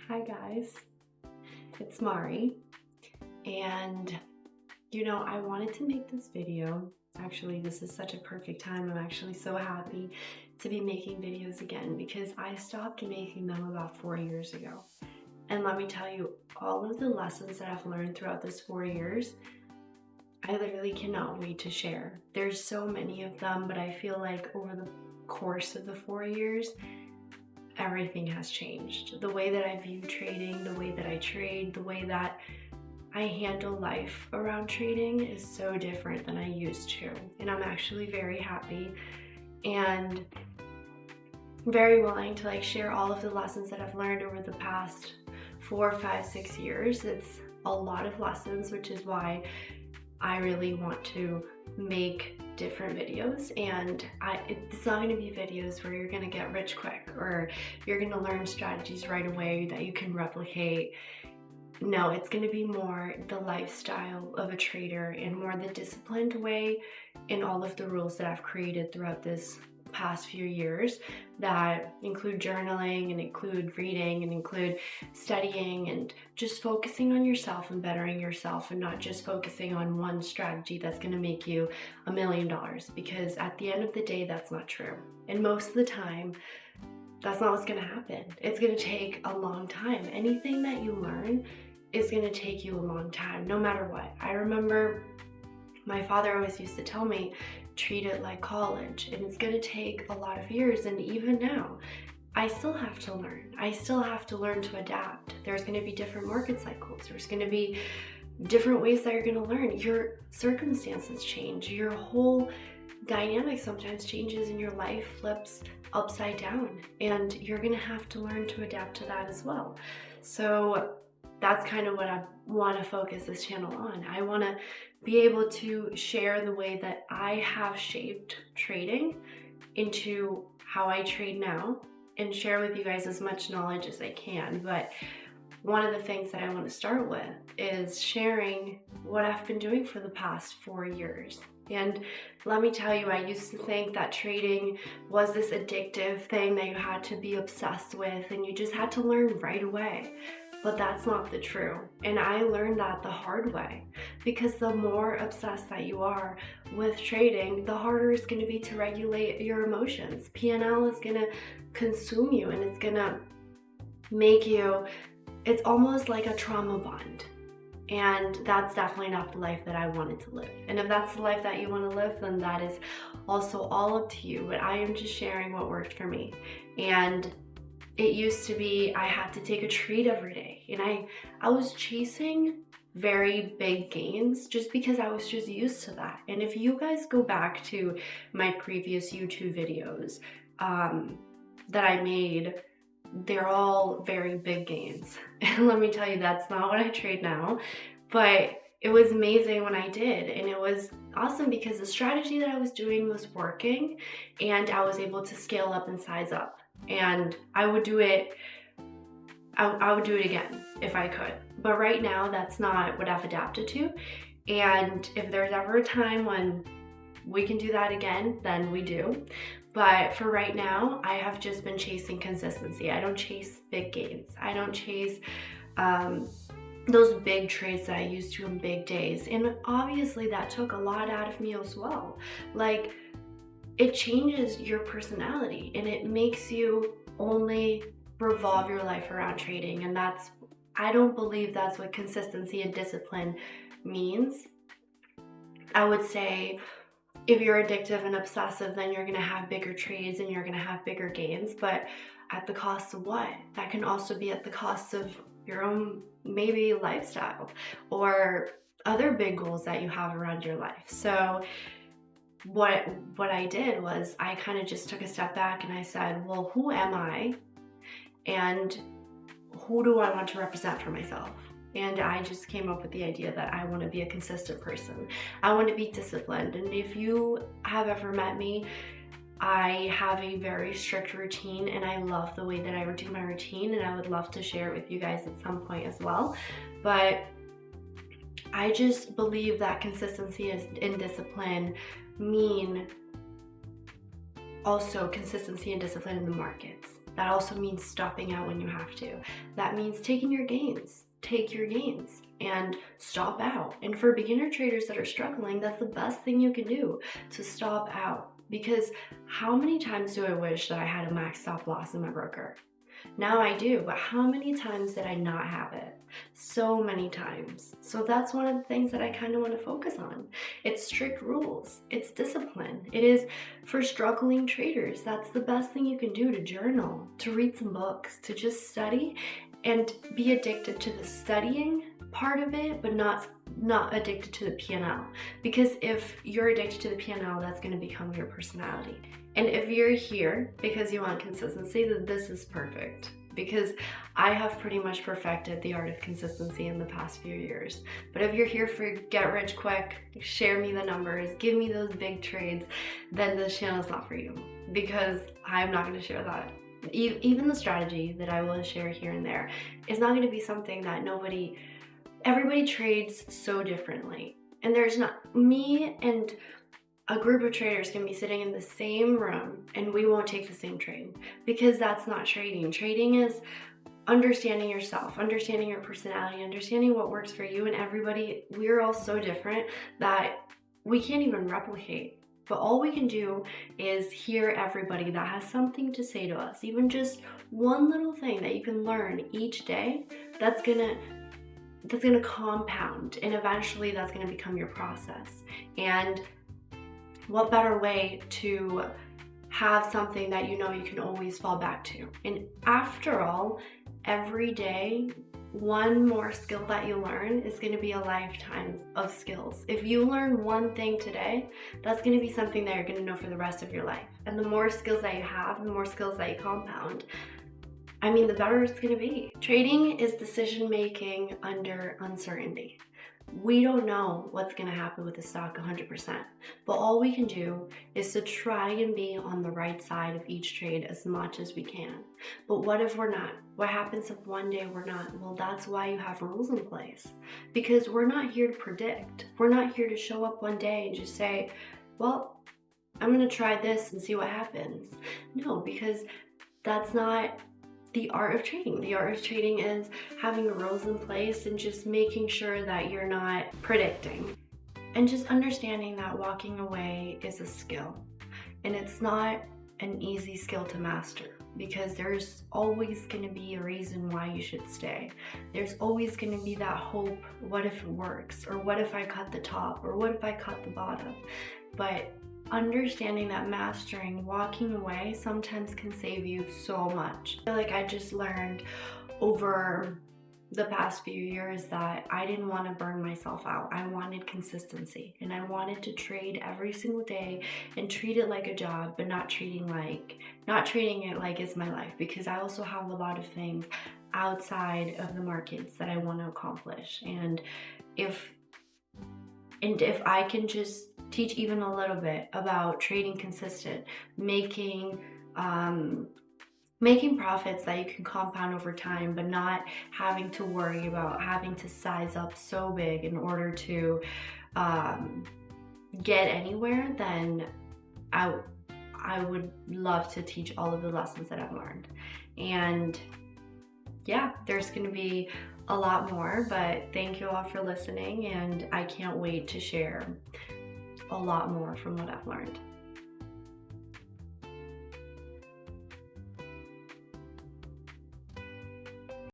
Hi guys, it's Mari, and I wanted to make this video. Actually, this is such a perfect time. I'm actually so happy to be making videos again because I stopped making them about 4 years ago. And let me tell you, all of the lessons that I've learned throughout this 4 years, I literally cannot wait to share. There's so many of them, but I feel like over the course of the 4 years, everything has changed. The way that I view trading, the way that I trade, the way that I handle life around trading is so different than I used to. And I'm actually very happy and very willing to share all of the lessons that I've learned over the past 4, 5, 6 years. It's a lot of lessons, which is why I really want to make different videos, and it's not going to be videos where you're going to get rich quick or you're going to learn strategies right away that you can replicate. No, it's going to be more the lifestyle of a trader and more the disciplined way in all of the rules that I've created throughout this past few years that include journaling and include reading and include studying and just focusing on yourself and bettering yourself, and not just focusing on one strategy that's going to make you $1 million, because at the end of the day, that's not true. And most of the time, that's not what's going to happen. It's going to take a long time. Anything that you learn is going to take you a long time, no matter what. I remember my father always used to tell me, treat it like college, and it's going to take a lot of years. And even now, I still have to learn. I still have to learn to adapt. There's going to be different market cycles. There's going to be different ways that you're going to learn. Your circumstances change. Your whole dynamic sometimes changes, and your life flips upside down, and you're going to have to learn to adapt to that as well. So that's kind of what I want to focus this channel on. I want to be able to share the way that I have shaped trading into how I trade now, and share with you guys as much knowledge as I can. But one of the things that I want to start with is sharing what I've been doing for the past 4 years. And let me tell you, I used to think that trading was this addictive thing that you had to be obsessed with and you just had to learn right away. But that's not the true. And I learned that the hard way, because the more obsessed that you are with trading, the harder it's going to be to regulate your emotions. P&L is going to consume you, and it's going to make you, it's almost like a trauma bond. And that's definitely not the life that I wanted to live. And if that's the life that you want to live, then that is also all up to you. But I am just sharing what worked for me. And it used to be I had to take a trade every day, and I was chasing very big gains just because I was just used to that. And if you guys go back to my previous YouTube videos that I made, they're all very big gains. And let me tell you, that's not what I trade now, but it was amazing when I did, and it was awesome because the strategy that I was doing was working, and I was able to scale up and size up. And I would do it again if I could. But right now, that's not what I've adapted to. And if there's ever a time when we can do that again, then we do. But for right now, I have just been chasing consistency. I don't chase big gains. I don't chase those big trades that I used to in big days. And obviously that took a lot out of me as well. It changes your personality, and it makes you only revolve your life around trading. And I don't believe that's what consistency and discipline means. I would say if you're addictive and obsessive, then you're gonna have bigger trades and you're gonna have bigger gains, but at the cost of what? That can also be at the cost of your own maybe lifestyle or other big goals that you have around your life. So what I did was I kind of just took a step back and I said, well, who am I? And who do I want to represent for myself? And I just came up with the idea that I want to be a consistent person. I want to be disciplined. And if you have ever met me, I have a very strict routine, and I love the way that I do my routine, and I would love to share it with you guys at some point as well. But I just believe that consistency and discipline mean also consistency and discipline in the markets. That also means stopping out when you have to. That means taking your gains. Take your gains and stop out. And for beginner traders that are struggling, that's the best thing you can do, to stop out. Because how many times do I wish that I had a max stop loss in my broker? Now I do, but how many times did I not have it? So many times. So that's one of the things that I kind of want to focus on. It's strict rules. It's discipline. It is for struggling traders. That's the best thing you can do, to journal, to read some books, to just study and be addicted to the studying part of it, but not addicted to the P&L. Because if you're addicted to the P&L, that's going to become your personality. And if you're here because you want consistency, then this is perfect. Because I have pretty much perfected the art of consistency in the past few years. But if you're here for get rich quick, share me the numbers, give me those big trades, then this channel is not for you. Because I'm not going to share that. Even the strategy that I will share here and there is not going to be something that everybody trades so differently. And there's not, me and a group of traders can be sitting in the same room and we won't take the same trade, because that's not trading. Trading is understanding yourself, understanding your personality, understanding what works for you. And everybody, we're all so different that we can't even replicate. But all we can do is hear everybody that has something to say to us, even just one little thing that you can learn each day, that's gonna compound, and eventually that's gonna become your process. And what better way to have something that you know you can always fall back to? And after all, every day, one more skill that you learn is going to be a lifetime of skills. If you learn one thing today, that's going to be something that you're going to know for the rest of your life. And the more skills that you have, the more skills that you compound, I mean, the better it's going to be. Trading is decision making under uncertainty. We don't know what's going to happen with the stock 100%, but all we can do is to try and be on the right side of each trade as much as we can. But what if we're not? What happens if one day we're not? Well, that's why you have rules in place, because we're not here to predict. We're not here to show up one day and just say, well, I'm going to try this and see what happens. No, because that's not the art of trading. The art of trading is having rules in place and just making sure that you're not predicting. And just understanding that walking away is a skill. And it's not an easy skill to master, because there's always going to be a reason why you should stay. There's always going to be that hope, what if it works? Or what if I cut the top? Or what if I cut the bottom? But understanding that mastering walking away sometimes can save you so much. I feel like I just learned over the past few years that I didn't want to burn myself out. I wanted consistency, and I wanted to trade every single day and treat it like a job, but not treating it like it's my life, because I also have a lot of things outside of the markets that I want to accomplish. And if I can just teach even a little bit about trading consistent, making profits that you can compound over time, but not having to worry about having to size up so big in order to get anywhere, then I would love to teach all of the lessons that I've learned. And yeah, there's going to be a lot more, but thank you all for listening, and I can't wait to share a lot more from what I've learned.